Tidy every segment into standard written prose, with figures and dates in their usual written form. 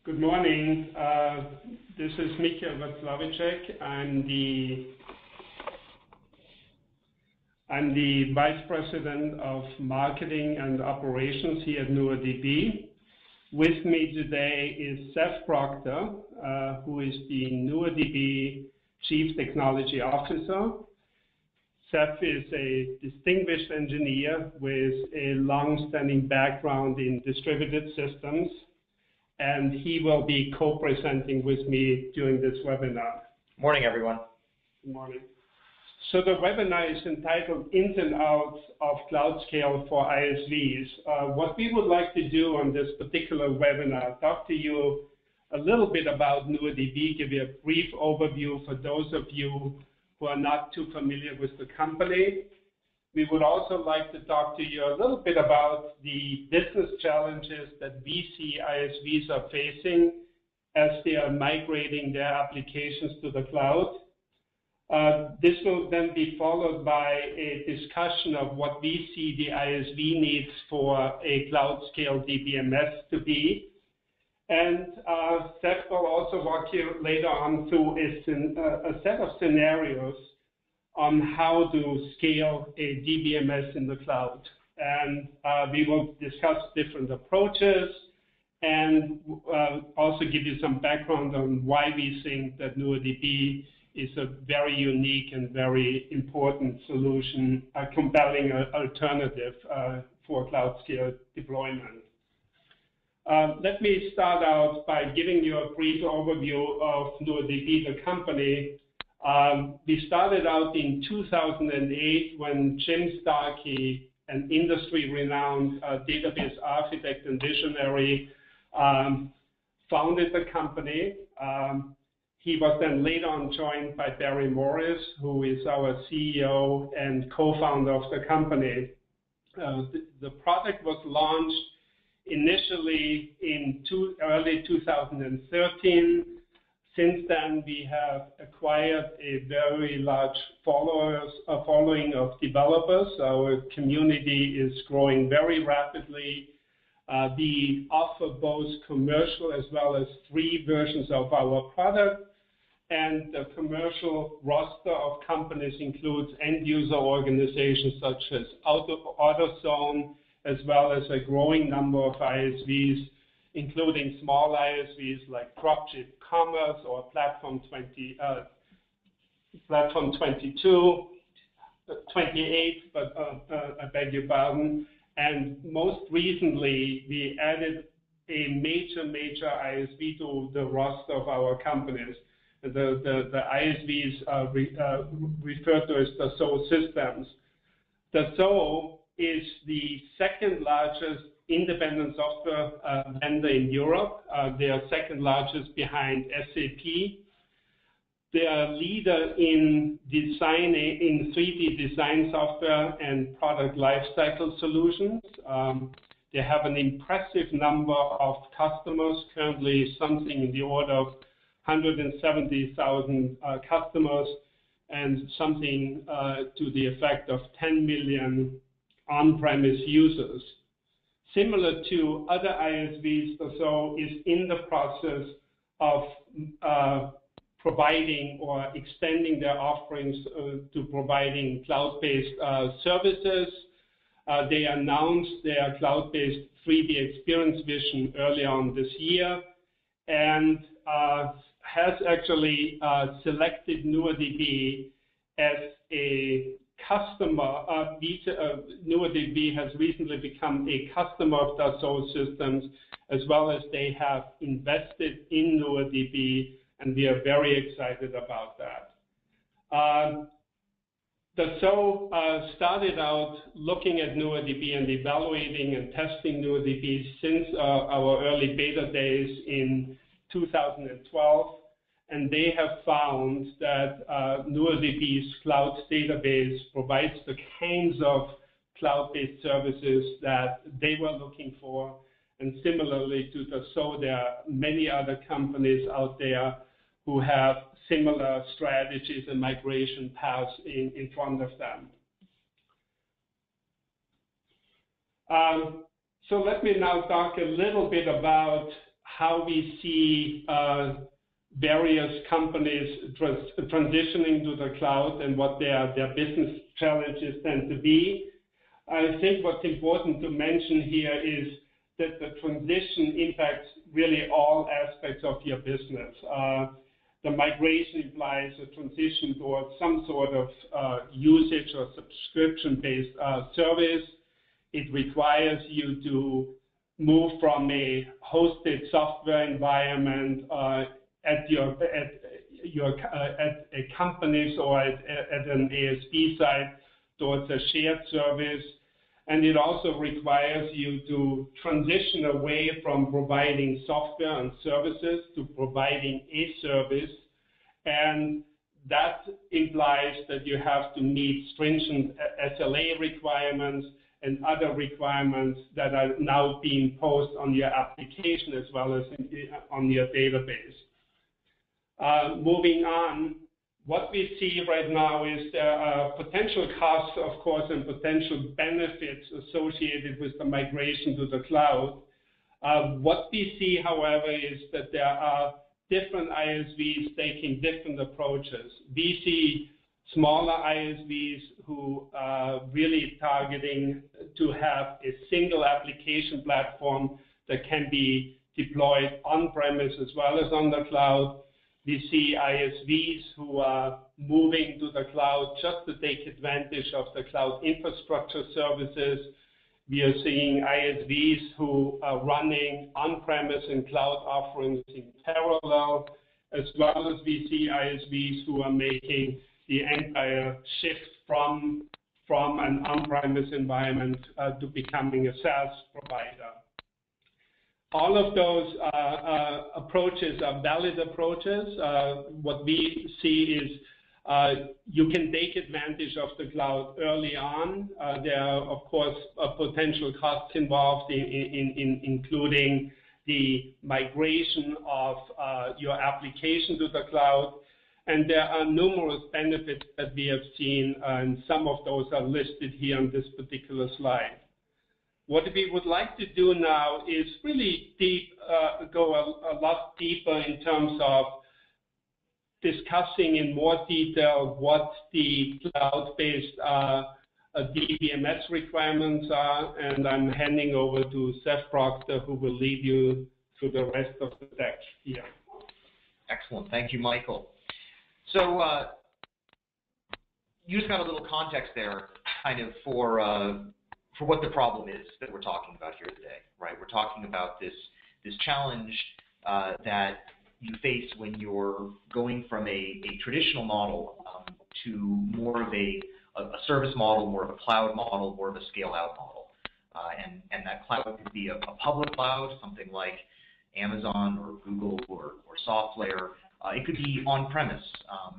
Good morning. This is Michael Wacławicek. I'm the Vice President of Marketing and Operations here at NuoDB. With me today is Seth Proctor, who is the NuoDB Chief Technology Officer. Seth is a distinguished engineer with a long-standing background in distributed systems, and he will be co-presenting with me during this webinar. Morning, everyone. Good morning. So the webinar is entitled Ins and Outs of Cloud Scale for ISVs. What we would like to do on this particular webinar, talk to you a little bit about NuoDB, give you a brief overview for those of you who are not too familiar with the company. We would also like to talk to you a little bit about the business challenges that we see ISVs are facing as they are migrating their applications to the cloud. This will then be followed by a discussion of what we see the ISV needs for a cloud scale DBMS to be. And Seth will also walk you later on through a set of scenarios on how to scale a DBMS in the cloud. And we will discuss different approaches and also give you some background on why we think that NuoDB is a very unique and very important solution, a compelling alternative for cloud scale deployment. Let me start out by giving you a brief overview of NuoDB, the company. We started out in 2008 when Jim Starkey, an industry-renowned database architect and visionary, founded the company. He was then later on joined by Barry Morris, who is our CEO and co-founder of the company. The product was launched initially in early 2013. Since then, we have acquired a very large following of developers. Our community is growing very rapidly. We offer both commercial as well as free versions of our product. And the commercial roster of companies includes end-user organizations such as AutoZone, as well as a growing number of ISVs, including small ISVs like Dropship Commerce or Platform 28, but I beg your pardon. And most recently, we added a major ISV to the roster of our companies. The ISVs are referred to as Dassault Systèmes. Dassault is the second largest independent software vendor in Europe. They are second largest behind SAP. They are leader in 3D design software and product lifecycle solutions. They have an impressive number of customers, currently something in the order of 170,000 customers, and something to the effect of 10 million on-premise users. Similar to other ISVs, Dassault is in the process of providing or extending their offerings to providing cloud-based services. They announced their cloud-based 3D experience vision early on this year, and has actually selected NuoDB as a customer. NuoDB has recently become a customer of Dassault Systèmes, as well as they have invested in NuoDB, and we are very excited about that. Dassault started out looking at NuoDB and evaluating and testing NuoDB since our early beta days in 2012. And they have found that NuoDB's cloud database provides the kinds of cloud-based services that they were looking for. And similarly to Dassault, there are many other companies out there who have similar strategies and migration paths in front of them. So let me now talk a little bit about how we see various companies transitioning to the cloud and what their business challenges tend to be. I think what's important to mention here is that the transition impacts really all aspects of your business. The migration implies a transition towards some sort of usage or subscription-based service. It requires you to move from a hosted software environment at a company's or at an ASP site towards a shared service. And it also requires you to transition away from providing software and services to providing a service. And that implies that you have to meet stringent SLA requirements and other requirements that are now being posed on your application as well as on your database. Moving on, what we see right now is there are potential costs, of course, and potential benefits associated with the migration to the cloud. What we see, however, is that there are different ISVs taking different approaches. We see smaller ISVs who are really targeting to have a single application platform that can be deployed on-premise as well as on the cloud. We see ISVs who are moving to the cloud just to take advantage of the cloud infrastructure services. We are seeing ISVs who are running on-premise and cloud offerings in parallel, as well as we see ISVs who are making the entire shift from an on-premise environment to becoming a SaaS provider. All of those approaches are valid approaches. What we see is you can take advantage of the cloud early on. There are, of course, potential costs involved including the migration of your application to the cloud. And there are numerous benefits that we have seen, and some of those are listed here on this particular slide. What we would like to do now is really go a lot deeper in terms of discussing in more detail what the cloud-based DBMS requirements are, and I'm handing over to Seth Proctor, who will lead you through the rest of the text here. Excellent. Thank you, Michael. So you just got a little context there kind of for what the problem is that we're talking about here today, right? We're talking about this challenge that you face when you're going from a traditional model to more of a service model, more of a cloud model, more of a scale-out model. And that cloud could be a public cloud, something like Amazon or Google or SoftLayer. It could be on-premise,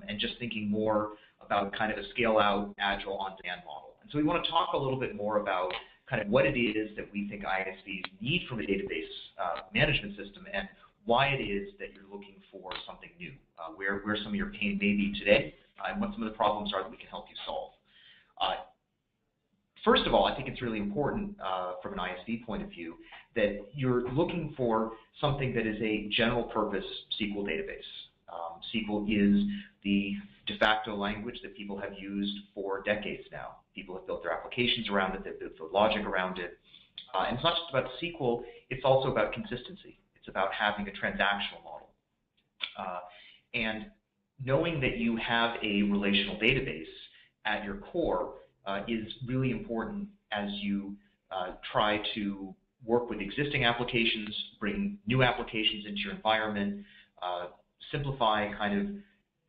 and just thinking more about kind of a scale-out, agile, on-demand model. And so we want to talk a little bit more about kind of what it is that we think ISVs need from a database management system and why it is that you're looking for something new, where some of your pain may be today, and what some of the problems are that we can help you solve. First of all, I think it's really important from an ISV point of view that you're looking for something that is a general purpose SQL database. SQL is the de facto language that people have used for decades now. People have built their applications around it, they've built the logic around it. And it's not just about SQL, it's also about consistency. It's about having a transactional model. And knowing that you have a relational database at your core is really important as you try to work with existing applications, bring new applications into your environment, simplify kind of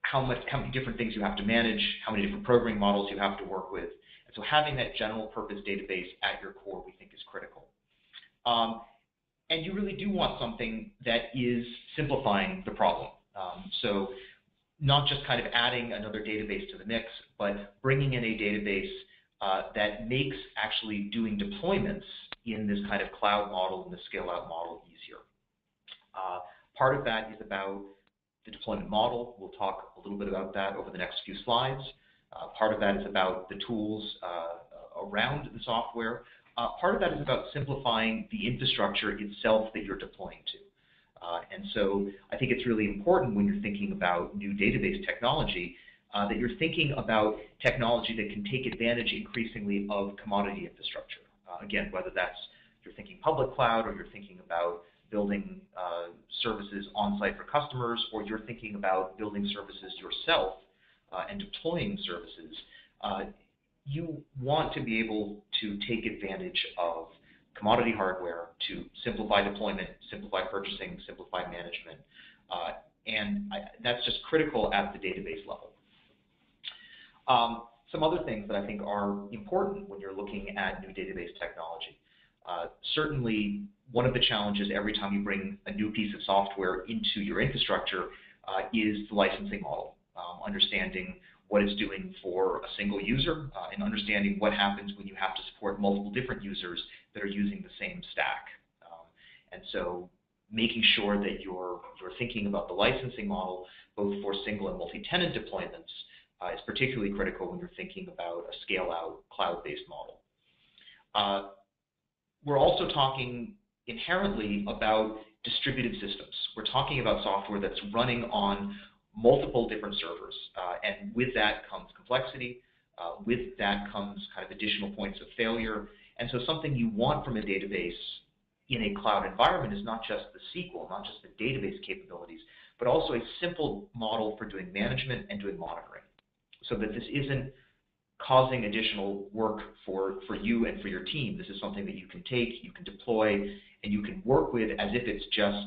how many different things you have to manage, how many different programming models you have to work with. And so having that general purpose database at your core we think is critical. And you really do want something that is simplifying the problem. So not just kind of adding another database to the mix, but bringing in a database that makes actually doing deployments in this kind of cloud model and the scale-out model easier. Part of that is about the deployment model. We'll talk a little bit about that over the next few slides. Part of that is about the tools around the software. Part of that is about simplifying the infrastructure itself that you're deploying to. And so I think it's really important when you're thinking about new database technology that you're thinking about technology that can take advantage increasingly of commodity infrastructure. Again, whether that's you're thinking public cloud or you're thinking about building services on-site for customers, or you're thinking about building services yourself and deploying services, you want to be able to take advantage of commodity hardware to simplify deployment, simplify purchasing, simplify management, and that's just critical at the database level. Some other things that I think are important when you're looking at new database technology. Certainly, one of the challenges every time you bring a new piece of software into your infrastructure is the licensing model, understanding what it's doing for a single user, and understanding what happens when you have to support multiple different users that are using the same stack. And so making sure that you're thinking about the licensing model both for single and multi-tenant deployments is particularly critical when you're thinking about a scale-out cloud-based model. We're also talking inherently about distributed systems. We're talking about software that's running on multiple different servers, and with that comes complexity, with that comes kind of additional points of failure, and so something you want from a database in a cloud environment is not just the SQL, not just the database capabilities, but also a simple model for doing management and doing monitoring, so that this isn't causing additional work for you and for your team. This is something that you can take, you can deploy, and you can work with as if it's just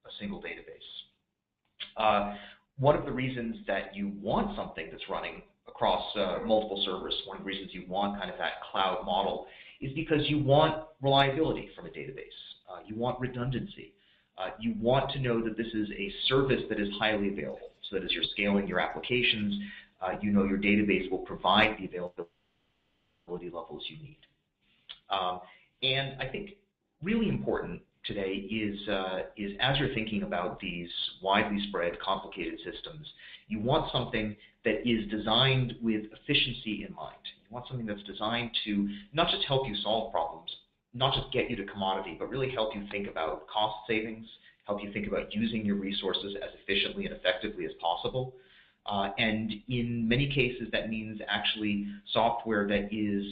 a single database. One of the reasons that you want something that's running across multiple servers, one of the reasons you want kind of that cloud model is because you want reliability from a database. You want redundancy. You want to know that this is a service that is highly available, so that as you're scaling your applications, you know your database will provide the availability levels you need. And I think really important today is as you're thinking about these widely spread, complicated systems, you want something that is designed with efficiency in mind. You want something that's designed to not just help you solve problems, not just get you to commodity, but really help you think about cost savings, help you think about using your resources as efficiently and effectively as possible. And in many cases, that means actually software that is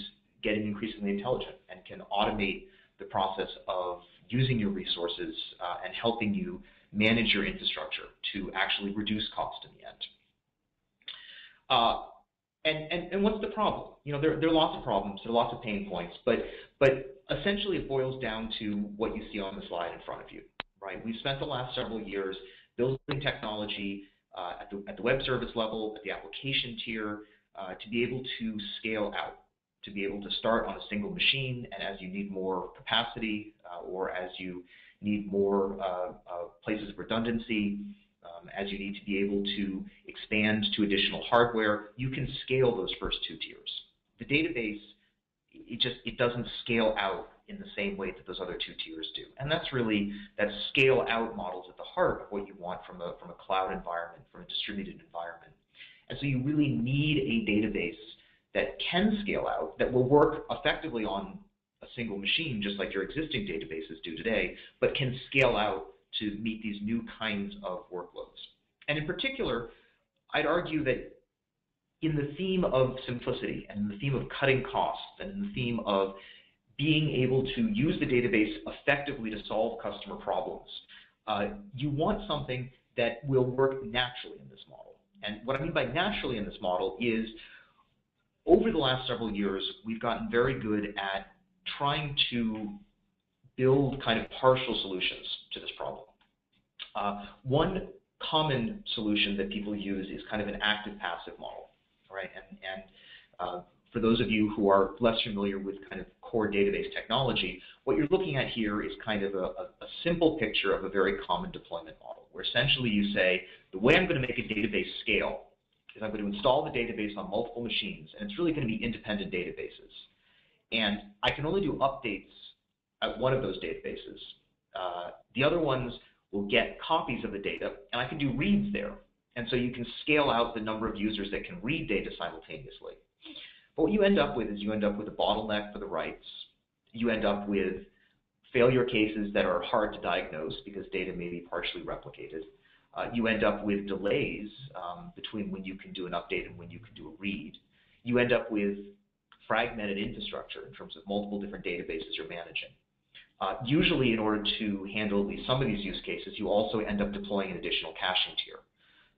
getting increasingly intelligent and can automate the process of using your resources and helping you manage your infrastructure to actually reduce cost in the end. And what's the problem? You know, there are lots of problems, there are lots of pain points, but essentially it boils down to what you see on the slide in front of you, right? We've spent the last several years building technology at the web service level, at the application tier, to be able to scale out, to be able to start on a single machine, and as you need more capacity or as you need more places of redundancy, as you need to be able to expand to additional hardware, you can scale those first two tiers. The database, it doesn't scale out in the same way that those other two tiers do. And that's really, that scale out model is at the heart of what you want from a cloud environment, from a distributed environment. And so you really need a database that can scale out, that will work effectively on a single machine, just like your existing databases do today, but can scale out to meet these new kinds of workloads. And in particular, I'd argue that in the theme of simplicity, and in the theme of cutting costs, and in the theme of being able to use the database effectively to solve customer problems, you want something that will work naturally in this model. And what I mean by naturally in this model is, over the last several years, we've gotten very good at trying to build kind of partial solutions to this problem. One common solution that people use is kind of an active-passive model, right? And for those of you who are less familiar with kind of core database technology, what you're looking at here is kind of a simple picture of a very common deployment model, where essentially you say, the way I'm going to make a database scale is I'm going to install the database on multiple machines, and it's really going to be independent databases. And I can only do updates at one of those databases. The other ones will get copies of the data, and I can do reads there. And so you can scale out the number of users that can read data simultaneously. But what you end up with is you end up with a bottleneck for the writes. You end up with failure cases that are hard to diagnose because data may be partially replicated. You end up with delays between when you can do an update and when you can do a read. You end up with fragmented infrastructure in terms of multiple different databases you're managing. Usually, in order to handle at least some of these use cases, you also end up deploying an additional caching tier.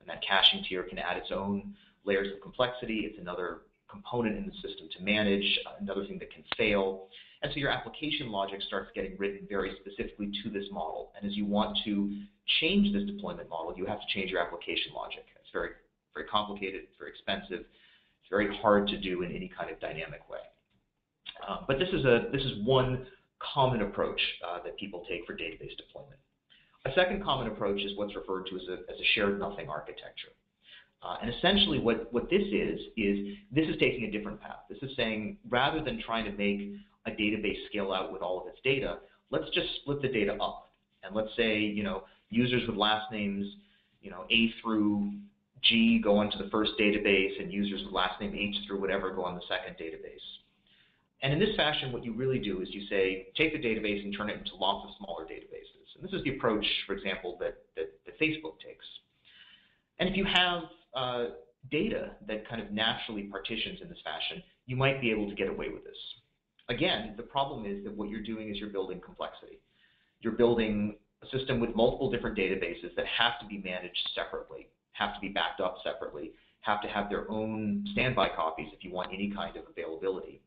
And that caching tier can add its own layers of complexity. It's another component in the system to manage, another thing that can fail. And so your application logic starts getting written very specifically to this model. And as you want to change this deployment model, you have to change your application logic. It's very, very complicated, it's very expensive, it's very hard to do in any kind of dynamic way. But this is one common approach that people take for database deployment. A second common approach is what's referred to as a shared nothing architecture. And essentially what this is this is taking a different path. This is saying rather than trying to make a database scale out with all of its data, let's just split the data up. And let's say, users with last names, A through G go onto the first database, and users with last name H through whatever go on the second database. And in this fashion, what you really do is you say, take the database and turn it into lots of smaller databases. And this is the approach, for example, that Facebook takes. And if you have data that kind of naturally partitions in this fashion, you might be able to get away with this. Again, the problem is that what you're doing is you're building complexity. You're building a system with multiple different databases that have to be managed separately, have to be backed up separately, have to have their own standby copies if you want any kind of availability.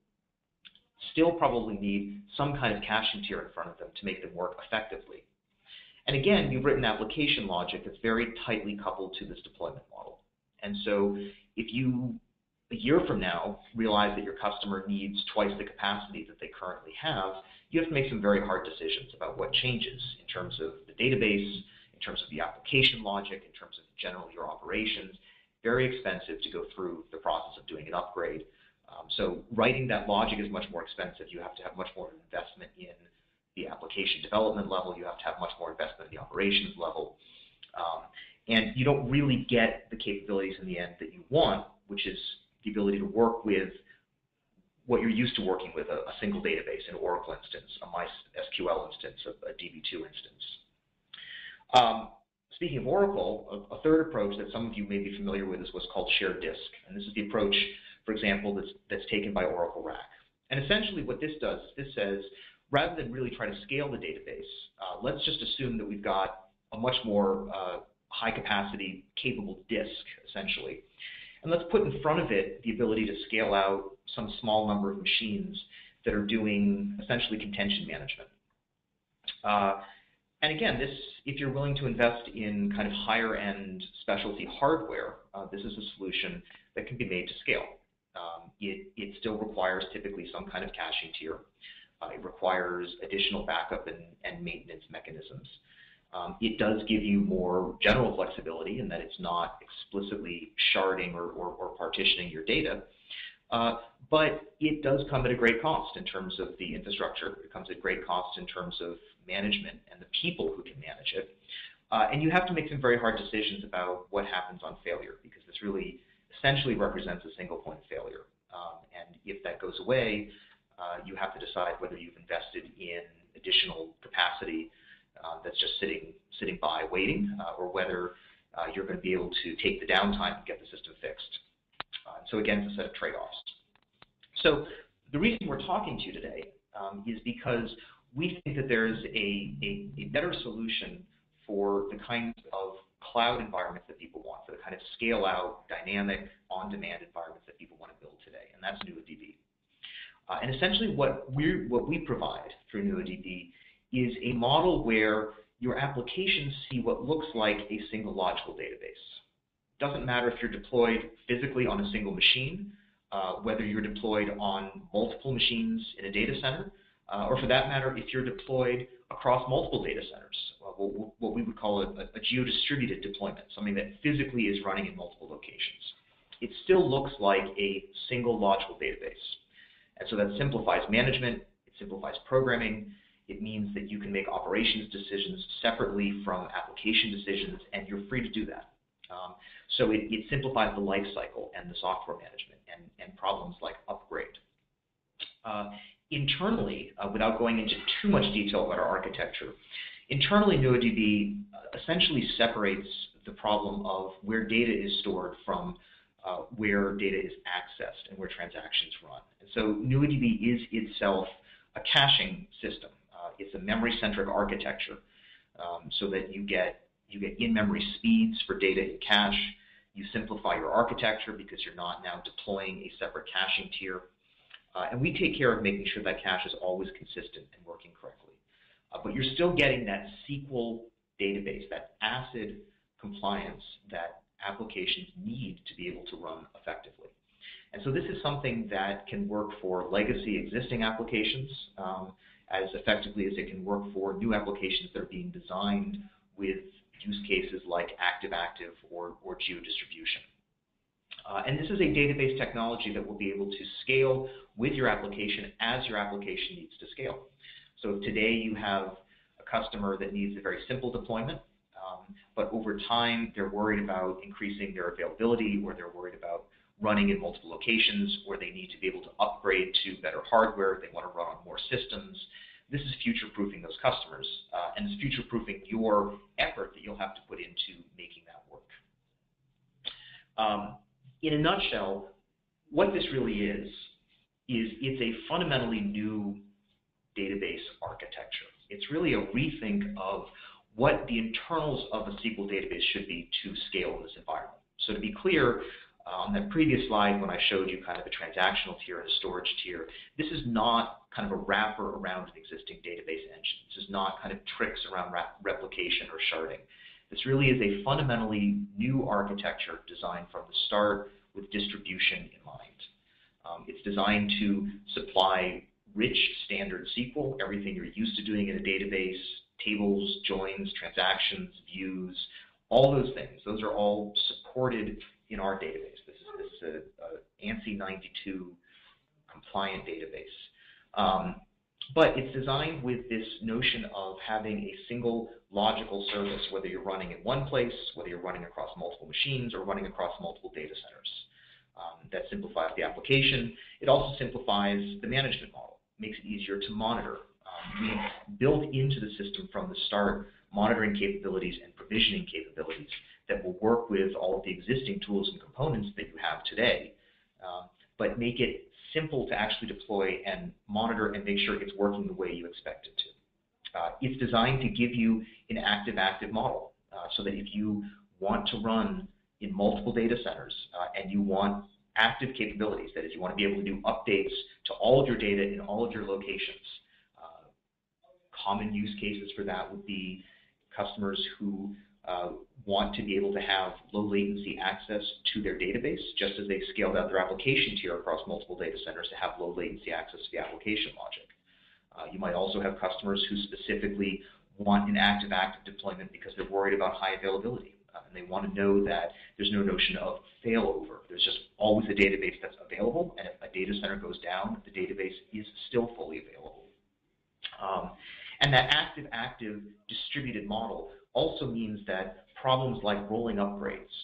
Still probably need some kind of caching tier in front of them to make them work effectively. And again, you've written application logic that's very tightly coupled to this deployment model. And so if you, a year from now, realize that your customer needs twice the capacity that they currently have, you have to make some very hard decisions about what changes in terms of the database, in terms of the application logic, in terms of general your operations. Very expensive to go through the process of doing an upgrade. So writing that logic is much more expensive. You have to have much more investment in the application development level. You have to have much more investment in the operations level. And you don't really get the capabilities in the end that you want, which is the ability to work with what you're used to working with, a single database, an Oracle instance, a MySQL instance, a DB2 instance. Speaking of Oracle, a third approach that some of you may be familiar with is what's called shared disk. And this is the approach, for example, that's taken by Oracle RAC. And essentially what this does is this says, rather than really try to scale the database, let's just assume that we've got a much more high-capacity, capable disk, essentially. And let's put in front of it the ability to scale out some small number of machines that are doing essentially contention management. And again, this, if you're willing to invest in kind of higher-end specialty hardware, this is a solution that can be made to scale. It still requires typically some kind of caching tier. It requires additional backup and maintenance mechanisms. It does give you more general flexibility in that it's not explicitly sharding or partitioning your data, but it does come at a great cost in terms of the infrastructure. It comes at great cost in terms of management and the people who can manage it. And you have to make some very hard decisions about what happens on failure, because this really essentially represents a single point of failure. And if that goes away, you have to decide whether you've invested in additional capacity that's just sitting by waiting, or whether you're going to be able to take the downtime and get the system fixed. So again, it's a set of trade-offs. So the reason we're talking to you today is because we think that there's a better solution for the kinds of cloud environments that people want, for the kind of scale-out, dynamic, on-demand environments that people want to build today, and that's NuoDB. And essentially what we provide through NuoDB is a model where your applications see what looks like a single logical database. Doesn't matter if you're deployed physically on a single machine, whether you're deployed on multiple machines in a data center, or for that matter, if you're deployed across multiple data centers, what we would call a geo-distributed deployment, something that physically is running in multiple locations. It still looks like a single logical database. And so that simplifies management, it simplifies programming. It means that you can make operations decisions separately from application decisions, and you're free to do that. So it simplifies the life cycle and the software management and problems like upgrade. Internally, without going into too much detail about our architecture, internally NuoDB essentially separates the problem of where data is stored from where data is accessed and where transactions run. And so NuoDB is itself a caching system. It's a memory-centric architecture, so that you get in-memory speeds for data in cache. You simplify your architecture because you're not now deploying a separate caching tier. And we take care of making sure that cache is always consistent and working correctly. But you're still getting that SQL database, that ACID compliance that applications need to be able to run effectively. And so this is something that can work for legacy existing applications as effectively as it can work for new applications that are being designed with use cases like active-active or geo-distribution. And this is a database technology that will be able to scale with your application as your application needs to scale. So if today you have a customer that needs a very simple deployment, but over time they're worried about increasing their availability, or they're worried about running in multiple locations, or they need to be able to upgrade to better hardware, they want to run on more systems, this is future-proofing those customers, and it's future-proofing your effort that you'll have to put into making that work. In a nutshell, what this really is it's a fundamentally new database architecture. It's really a rethink of what the internals of a SQL database should be to scale in this environment. So to be clear, on that previous slide when I showed you kind of a transactional tier and a storage tier, this is not kind of a wrapper around an existing database engine. This is not kind of tricks around replication or sharding. This really is a fundamentally new architecture designed from the start with distribution in mind. It's designed to supply rich standard SQL, everything you're used to doing in a database, tables, joins, transactions, views, all those things. Those are all supported in our database. This is a ANSI 92 compliant database. But it's designed with this notion of having a single logical service, whether you're running in one place, whether you're running across multiple machines, or running across multiple data centers. That simplifies the application. It also simplifies the management model, makes it easier to monitor. We built into the system from the start monitoring capabilities and provisioning capabilities that will work with all of the existing tools and components that you have today, but make it simple to actually deploy and monitor and make sure it's working the way you expect it to. It's designed to give you an active-active model, so that if you want to run in multiple data centers and you want active capabilities, that is, you want to be able to do updates to all of your data in all of your locations. Common use cases for that would be customers who want to be able to have low latency access to their database, just as they scaled out their application tier across multiple data centers to have low latency access to the application logic. You might also have customers who specifically want an active-active deployment because they're worried about high availability. And they want to know that there's no notion of failover. There's just always a database that's available, and if a data center goes down, the database is still fully available. And that active-active distributed model also means that problems like rolling upgrades,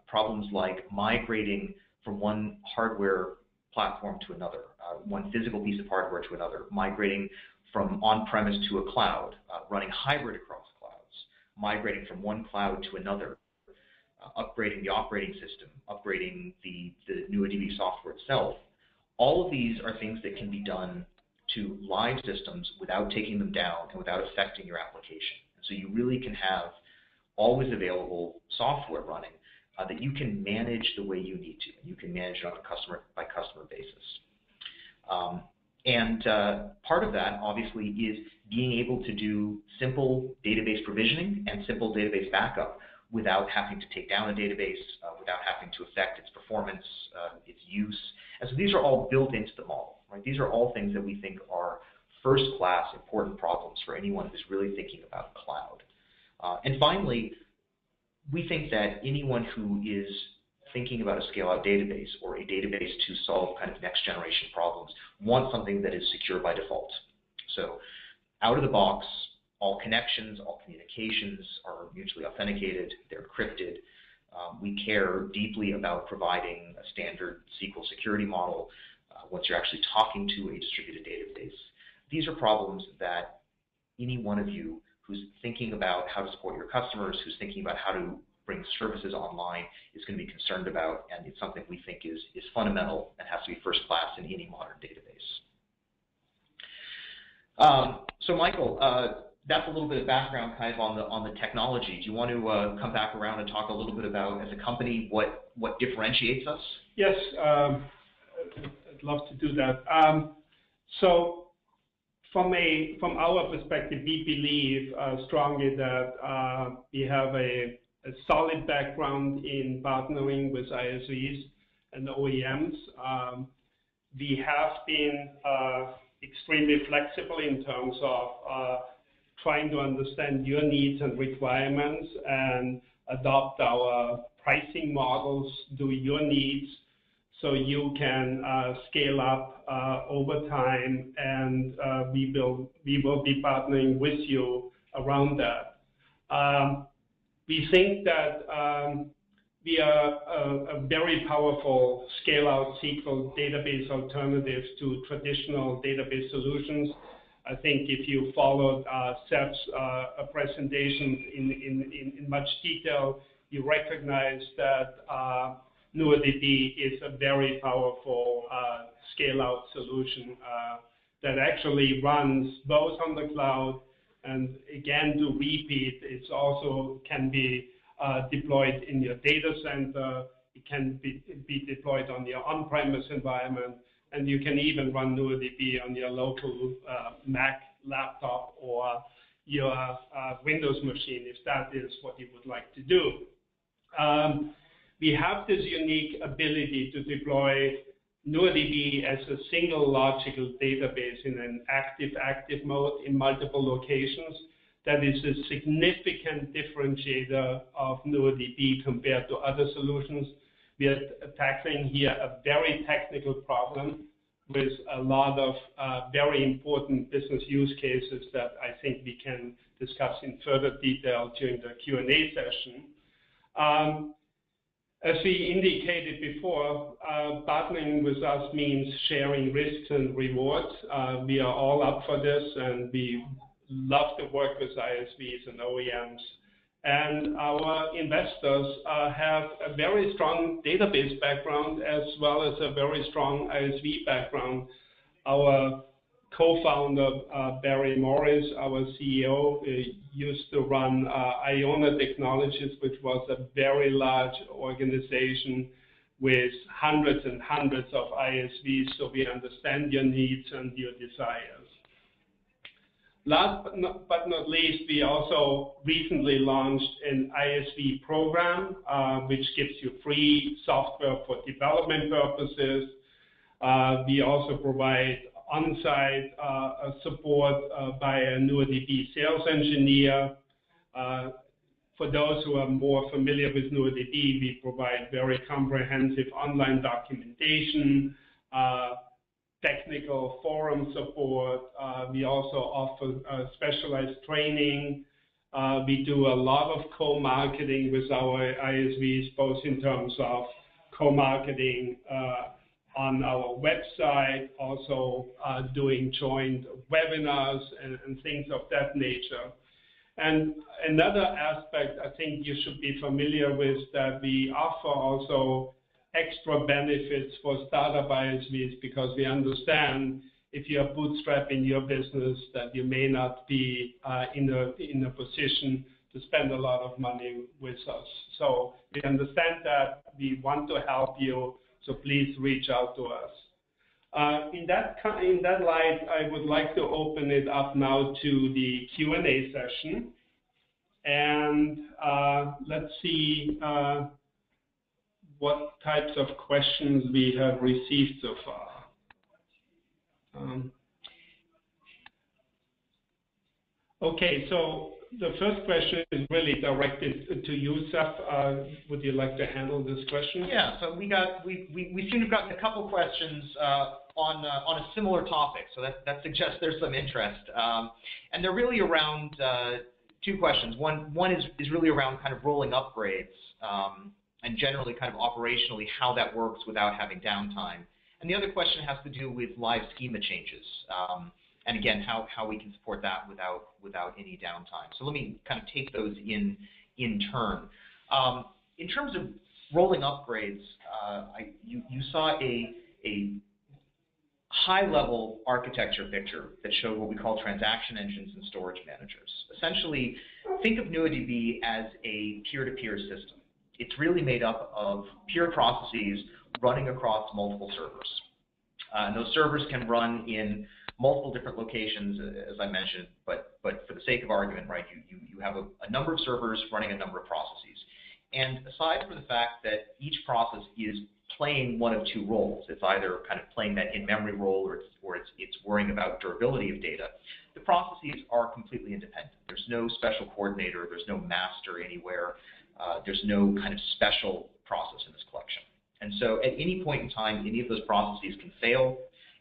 problems like migrating from one hardware platform to another, one physical piece of hardware to another, migrating from on-premise to a cloud, running hybrid across clouds, migrating from one cloud to another, upgrading the operating system, upgrading the NuoDB software itself. All of these are things that can be done to live systems without taking them down and without affecting your application. So you really can have always available software running that you can manage the way you need to. You can manage it on a customer-by-customer basis. Part of that, obviously, is being able to do simple database provisioning and simple database backup without having to take down a database, without having to affect its performance, its use. And so these are all built into the model, right? These are all things that we think are first-class important problems for anyone who's really thinking about cloud. And finally, we think that anyone who is thinking about a scale-out database or a database to solve kind of next-generation problems wants something that is secure by default. So out of the box, all connections, all communications are mutually authenticated, they're encrypted. We care deeply about providing a standard SQL security model. once you're actually talking to a distributed database. These are problems that any one of you who's thinking about how to support your customers, who's thinking about how to bring services online, is going to be concerned about, and it's something we think is fundamental and has to be first class in any modern database. So Michael, that's a little bit of background kind of on the technology. Do you want to come back around and talk a little bit about, as a company, what differentiates us? Yes, I'd love to do that. So from our perspective, we believe strongly that we have a solid background in partnering with ISVs and OEMs. We have been extremely flexible in terms of trying to understand your needs and requirements and adopt our pricing models to your needs so you can scale up over time, and we will be partnering with you around that. We think that we are a very powerful scale-out SQL database alternative to traditional database solutions. I think if you followed Seth's presentation in much detail, you recognize that NuoDB is a very powerful scale-out solution that actually runs both on the cloud, and again, to repeat, it also can be deployed in your data center. It can be deployed on your on-premise environment, and you can even run NuoDB on your local Mac laptop or your Windows machine, if that is what you would like to do. We have this unique ability to deploy NuoDB as a single logical database in an active mode in multiple locations. That is a significant differentiator of NuoDB compared to other solutions. We are tackling here a very technical problem with a lot of very important business use cases that I think we can discuss in further detail during the Q&A session. As we indicated before, partnering with us means sharing risks and rewards. We are all up for this, and we love to work with ISVs and OEMs. And our investors have a very strong database background as well as a very strong ISV background. Our co-founder, Barry Morris, our CEO, used to run Iona Technologies, which was a very large organization with hundreds and hundreds of ISVs, so we understand your needs and your desires. Last but not least, we also recently launched an ISV program, which gives you free software for development purposes. We also provide on-site support by a NuoDB sales engineer. For those who are more familiar with NuoDB, we provide very comprehensive online documentation, technical forum support. We also offer specialized training. We do a lot of co-marketing with our ISVs, both in terms of co-marketing on our website, also doing joint webinars and things of that nature. And another aspect I think you should be familiar with, that we offer also extra benefits for startup ISVs, because we understand if you are bootstrapping your business that you may not be in a position to spend a lot of money with us. So we understand that. We want to help you, so please reach out to us. In that light, I would like to open it up now to the Q&A session. And let's see what types of questions we have received so far. Okay, so the first question is really directed to you, Seth. Would you like to handle this question? Yeah, so we seem to have gotten a couple questions on a similar topic, so that suggests there's some interest. And they're really around two questions. One is really around kind of rolling upgrades and generally kind of operationally how that works without having downtime. And the other question has to do with live schema changes. And again, how we can support that without any downtime. So let me kind of take those in turn. In terms of rolling upgrades, you saw a high-level architecture picture that showed what we call transaction engines and storage managers. Essentially, think of NuoDB as a peer-to-peer system. It's really made up of peer processes running across multiple servers. And those servers can run in multiple different locations, as I mentioned, but for the sake of argument, right, you have a number of servers running a number of processes. And aside from the fact that each process is playing one of two roles, it's either kind of playing that in-memory role or it's worrying about durability of data, the processes are completely independent. There's no special coordinator, there's no master anywhere, there's no kind of special process in this collection. And so at any point in time, any of those processes can fail.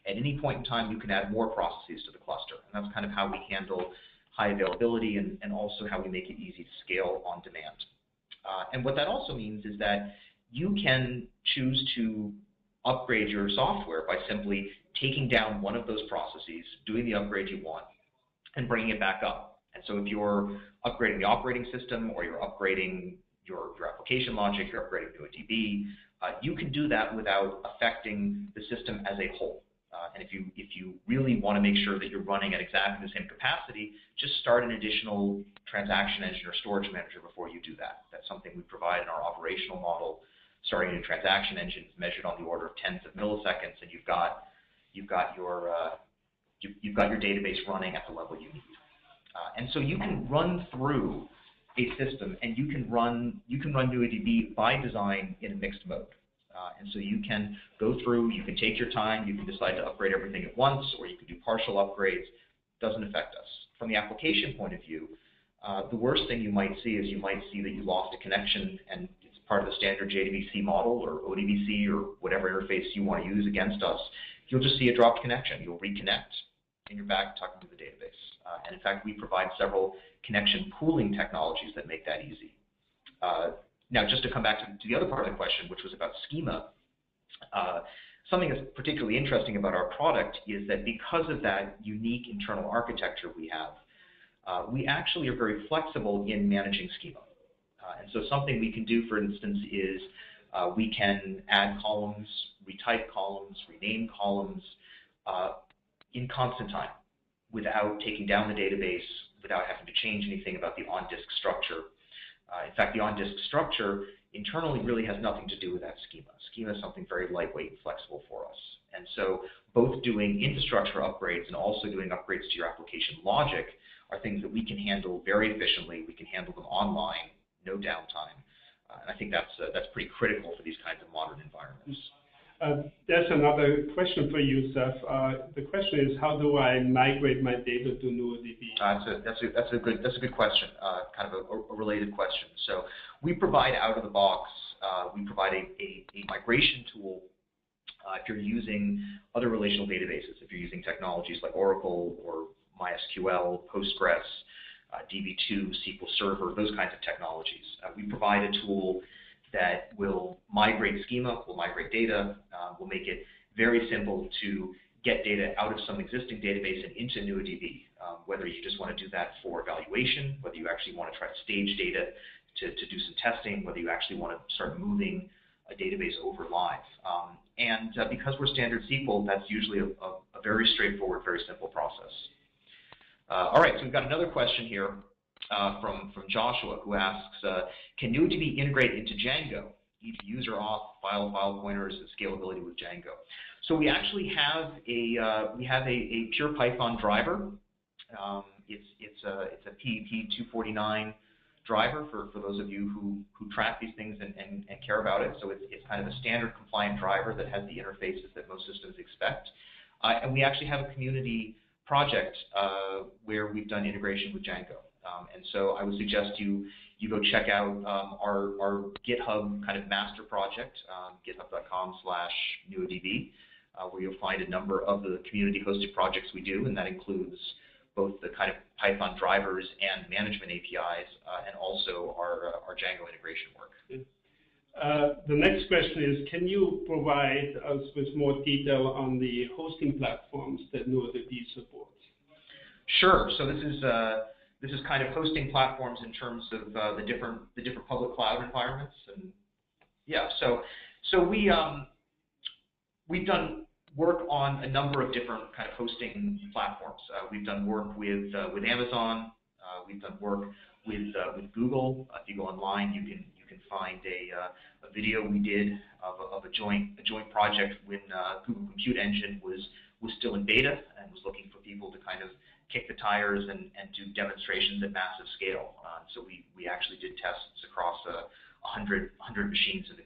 At any point in time, you can add more processes to the cluster. And that's kind of how we handle high availability and also how we make it easy to scale on demand. And what that also means is that you can choose to upgrade your software by simply taking down one of those processes, doing the upgrade you want, and bringing it back up. And so if you're upgrading the operating system or you're upgrading your application logic, you're upgrading NuoDB, you can do that without affecting the system as a whole. And if you really want to make sure that you're running at exactly the same capacity, just start an additional transaction engine or storage manager before you do that. That's something we provide in our operational model. Starting a transaction engine is measured on the order of tens of milliseconds, and you've got your database running at the level you need. And so you can run through a system, and you can run NuoDB by design in a mixed mode. And so you can go through, you can take your time, you can decide to upgrade everything at once, or you can do partial upgrades. Doesn't affect us. From the application point of view, the worst thing you might see is you might see that you lost a connection, and it's part of the standard JDBC model or ODBC or whatever interface you want to use against us. You'll just see a dropped connection. You'll reconnect, and you're back talking to the database. And in fact, we provide several connection pooling technologies that make that easy. Now, just to come back to the other part of the question, which was about schema, something that's particularly interesting about our product is that because of that unique internal architecture we have, we actually are very flexible in managing schema. And so something we can do, for instance, is we can add columns, retype columns, rename columns in constant time without taking down the database, without having to change anything about the on-disk structure. In fact, the on-disk structure internally really has nothing to do with that schema. Schema is something very lightweight and flexible for us. And so both doing infrastructure upgrades and also doing upgrades to your application logic are things that we can handle very efficiently. We can handle them online, no downtime. And I think that's pretty critical for these kinds of modern environments. There's another question for you, Seth. The question is, how do I migrate my data to NuoDB? That's a good question, kind of a related question. So we provide out of the box, we provide a migration tool if you're using other relational databases, if you're using technologies like Oracle or MySQL, Postgres, DB2, SQL Server, those kinds of technologies. We provide a tool that will migrate schema, will migrate data, will make it very simple to get data out of some existing database and into NuoDB, whether you just want to do that for evaluation, whether you actually want to try to stage data to do some testing, whether you actually want to start moving a database over live. And because we're standard SQL, that's usually a very straightforward, very simple process. All right, so we've got another question here from Joshua, who asks, can NuoDB integrate into Django, e.g. user auth, file pointers, and scalability with Django? So we actually have a pure Python driver. It's a PEP 249 driver for those of you who track these things and care about it. So it's kind of a standard compliant driver that has the interfaces that most systems expect. And we actually have a community project where we've done integration with Django. And so I would suggest you go check out our GitHub kind of master project, github.com/NuoDB, where you'll find a number of the community-hosted projects we do, and that includes both the kind of Python drivers and management APIs, and also our Django integration work. The next question is, can you provide us with more detail on the hosting platforms that NuoDB supports? Sure. So this is kind of hosting platforms in terms of the different public cloud environments, and yeah. So we've done work on a number of different kind of hosting platforms. We've done work with Amazon. We've done work with Google. If you go online, you can find a video we did of a joint project when Google Compute Engine was still in beta and was looking for people to kind of kick the tires and do demonstrations at massive scale. So we actually did tests across 100 machines in the